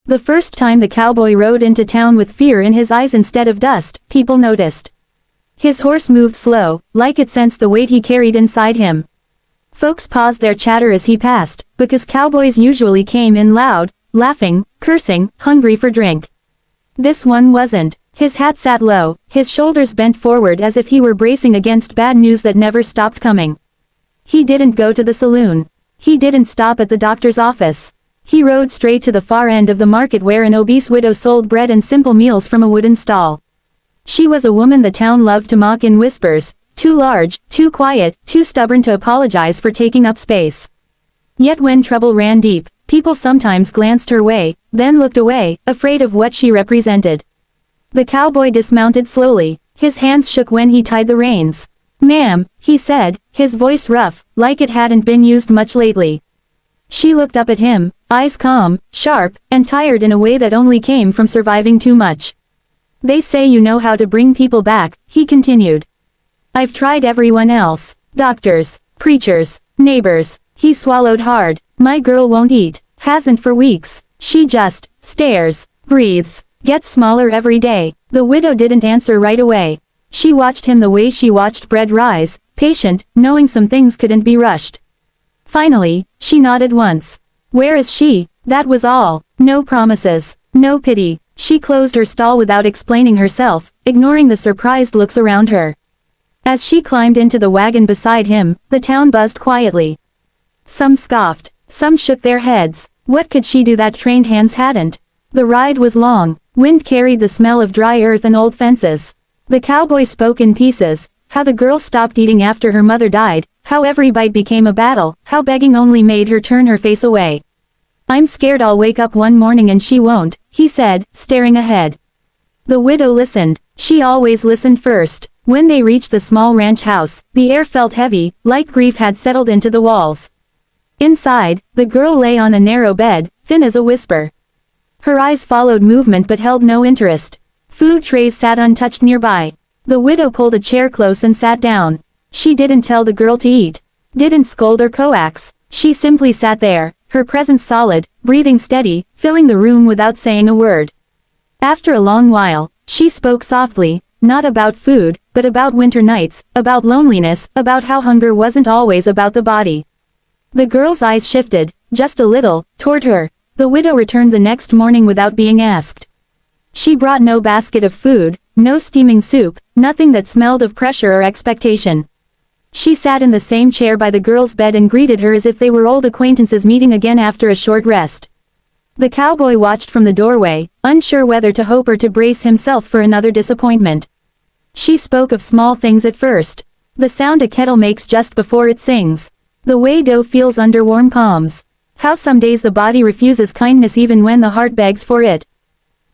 The first time the cowboy rode into town with fear in his eyes instead of dust, people noticed. His horse moved slow, like it sensed the weight he carried inside him. Folks paused their chatter as he passed, because cowboys usually came in loud, laughing, cursing, hungry for drink. This one wasn't. His hat sat low, his shoulders bent forward as if he were bracing against bad news that never stopped coming. He didn't go to the saloon. He didn't stop at the doctor's office. He rode straight to the far end of the market where an obese widow sold bread and simple meals from a wooden stall. She was a woman the town loved to mock in whispers, too large, too quiet, too stubborn to apologize for taking up space. Yet when trouble ran deep, people sometimes glanced her way, then looked away, afraid of what she represented. The cowboy dismounted slowly, his hands shook when he tied the reins. "Ma'am," he said, his voice rough, like it hadn't been used much lately. She looked up at him, eyes calm, sharp, and tired in a way that only came from surviving too much. "They say you know how to bring people back," he continued. "I've tried everyone else. Doctors, preachers, neighbors." He swallowed hard. "My girl won't eat. Hasn't for weeks. She just stares, breathes, gets smaller every day." The widow didn't answer right away. She watched him the way she watched bread rise, patient, knowing some things couldn't be rushed. Finally, she nodded once. "Where is she?" That was all. No promises. No pity. She closed her stall without explaining herself, ignoring the surprised looks around her. As she climbed into the wagon beside him, the town buzzed quietly. Some scoffed. Some shook their heads. What could she do that trained hands hadn't? The ride was long. Wind carried the smell of dry earth and old fences. The cowboy spoke in pieces, how the girl stopped eating after her mother died, how every bite became a battle, how begging only made her turn her face away. "I'm scared I'll wake up one morning and she won't," he said, staring ahead. The widow listened. She always listened first. When they reached the small ranch house, the air felt heavy, like grief had settled into the walls. Inside, the girl lay on a narrow bed, thin as a whisper. Her eyes followed movement but held no interest. Food trays sat untouched nearby. The widow pulled a chair close and sat down. She didn't tell the girl to eat. Didn't scold or coax. She simply sat there, her presence solid, breathing steady, filling the room without saying a word. After a long while, she spoke softly, not about food, but about winter nights, about loneliness, about how hunger wasn't always about the body. The girl's eyes shifted, just a little, toward her. The widow returned the next morning without being asked. She brought no basket of food, no steaming soup, nothing that smelled of pressure or expectation. She sat in the same chair by the girl's bed and greeted her as if they were old acquaintances meeting again after a short rest. The cowboy watched from the doorway, unsure whether to hope or to brace himself for another disappointment. She spoke of small things at first. The sound a kettle makes just before it sings. The way dough feels under warm palms. How some days the body refuses kindness even when the heart begs for it.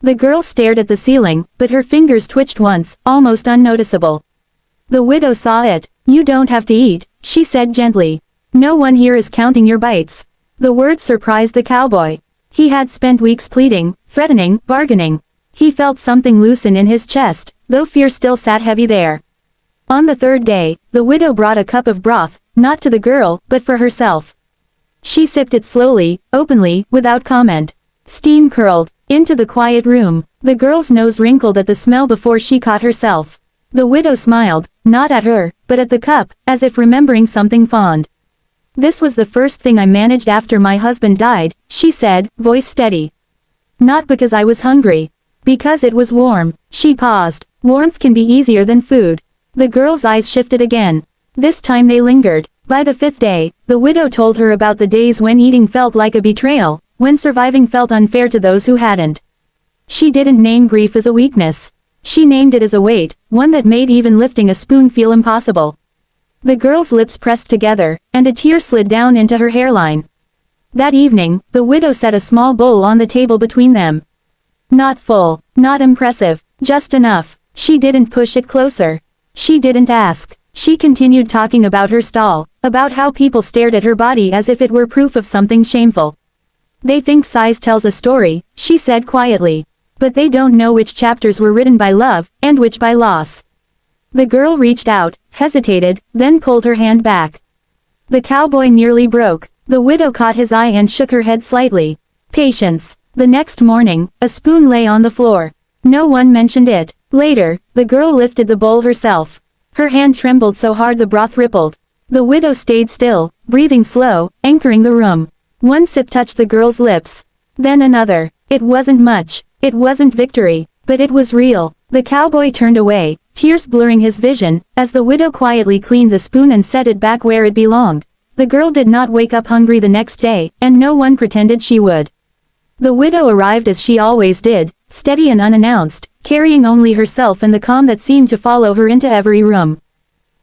The girl stared at the ceiling, but her fingers twitched once, almost unnoticeable. The widow saw it. "You don't have to eat," she said gently. "No one here is counting your bites." The words surprised the cowboy. He had spent weeks pleading, threatening, bargaining. He felt something loosen in his chest, though fear still sat heavy there. On the third day, the widow brought a cup of broth, not to the girl, but for herself. She sipped it slowly, openly, without comment. Steam curled into the quiet room. The girl's nose wrinkled at the smell before she caught herself. The widow smiled, not at her, but at the cup, as if remembering something fond. "This was the first thing I managed after my husband died," she said, voice steady. "Not because I was hungry. Because it was warm." She paused. Warmth can be easier than food. The girl's eyes shifted again. This time they lingered. By the fifth day, the widow told her about the days when eating felt like a betrayal, when surviving felt unfair to those who hadn't. She didn't name grief as a weakness. She named it as a weight, one that made even lifting a spoon feel impossible. The girl's lips pressed together, and a tear slid down into her hairline. That evening, the widow set a small bowl on the table between them. Not full, not impressive, just enough. She didn't push it closer. She didn't ask. She continued talking about her stall, about how people stared at her body as if it were proof of something shameful. "They think size tells a story," she said quietly. "But they don't know which chapters were written by love, and which by loss." The girl reached out, hesitated, then pulled her hand back. The cowboy nearly broke. The widow caught his eye and shook her head slightly. "Patience. The next morning, a spoon lay on the floor. No one mentioned it. Later, the girl lifted the bowl herself. Her hand trembled so hard the broth rippled. The widow stayed still, breathing slow, anchoring the room. One sip touched the girl's lips. Then another. It wasn't much. It wasn't victory, but it was real. The cowboy turned away, tears blurring his vision, as the widow quietly cleaned the spoon and set it back where it belonged. The girl did not wake up hungry the next day, and no one pretended she would. The widow arrived as she always did, steady and unannounced, carrying only herself and the calm that seemed to follow her into every room.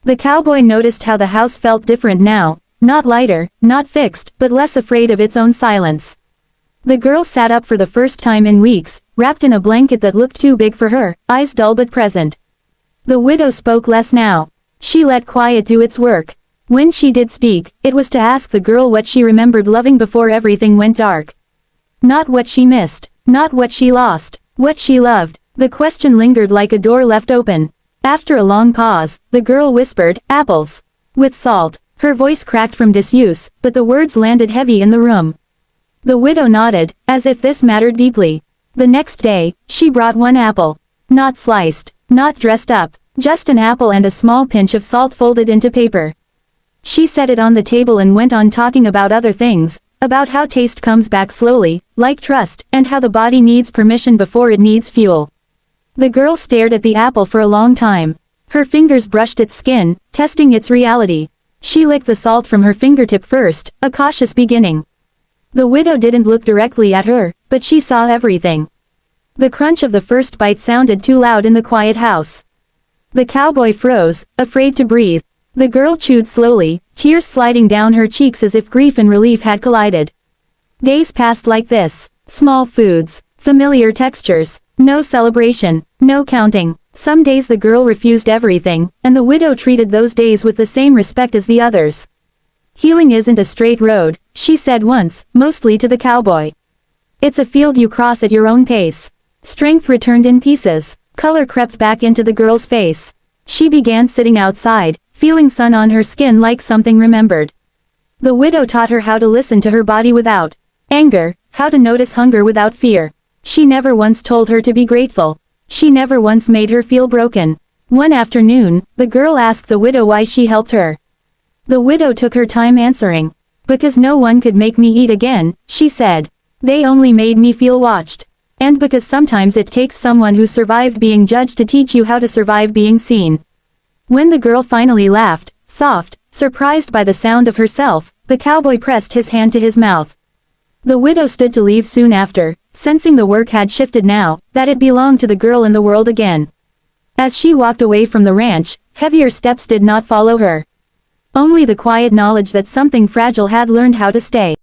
The cowboy noticed how the house felt different now, not lighter, not fixed, but less afraid of its own silence. The girl sat up for the first time in weeks, wrapped in a blanket that looked too big for her, eyes dull but present. The widow spoke less now. She let quiet do its work. When she did speak, it was to ask the girl what she remembered loving before everything went dark. Not what she missed, not what she lost, what she loved. The question lingered like a door left open. After a long pause, the girl whispered, "Apples. With salt." Her voice cracked from disuse, but the words landed heavy in the room. The widow nodded, as if this mattered deeply. The next day, she brought one apple. Not sliced, not dressed up, just an apple and a small pinch of salt folded into paper. She set it on the table and went on talking about other things, about how taste comes back slowly, like trust, and how the body needs permission before it needs fuel. The girl stared at the apple for a long time. Her fingers brushed its skin, testing its reality. She licked the salt from her fingertip first, a cautious beginning. The widow didn't look directly at her, but she saw everything. The crunch of the first bite sounded too loud in the quiet house. The cowboy froze, afraid to breathe. The girl chewed slowly, tears sliding down her cheeks as if grief and relief had collided. Days passed like this. Small foods, familiar textures, no celebration, no counting. Some days the girl refused everything, and the widow treated those days with the same respect as the others. "Healing isn't a straight road," she said once, mostly to the cowboy. "It's a field you cross at your own pace." Strength returned in pieces. Color crept back into the girl's face. She began sitting outside, feeling sun on her skin like something remembered. The widow taught her how to listen to her body without anger, how to notice hunger without fear. She never once told her to be grateful. She never once made her feel broken. One afternoon, the girl asked the widow why she helped her. The widow took her time answering. "Because no one could make me eat again," she said. "They only made me feel watched. And because sometimes it takes someone who survived being judged to teach you how to survive being seen." When the girl finally laughed, soft, surprised by the sound of herself, the cowboy pressed his hand to his mouth. The widow stood to leave soon after, sensing the work had shifted now, that it belonged to the girl in the world again. As she walked away from the ranch, heavier steps did not follow her. Only the quiet knowledge that something fragile had learned how to stay.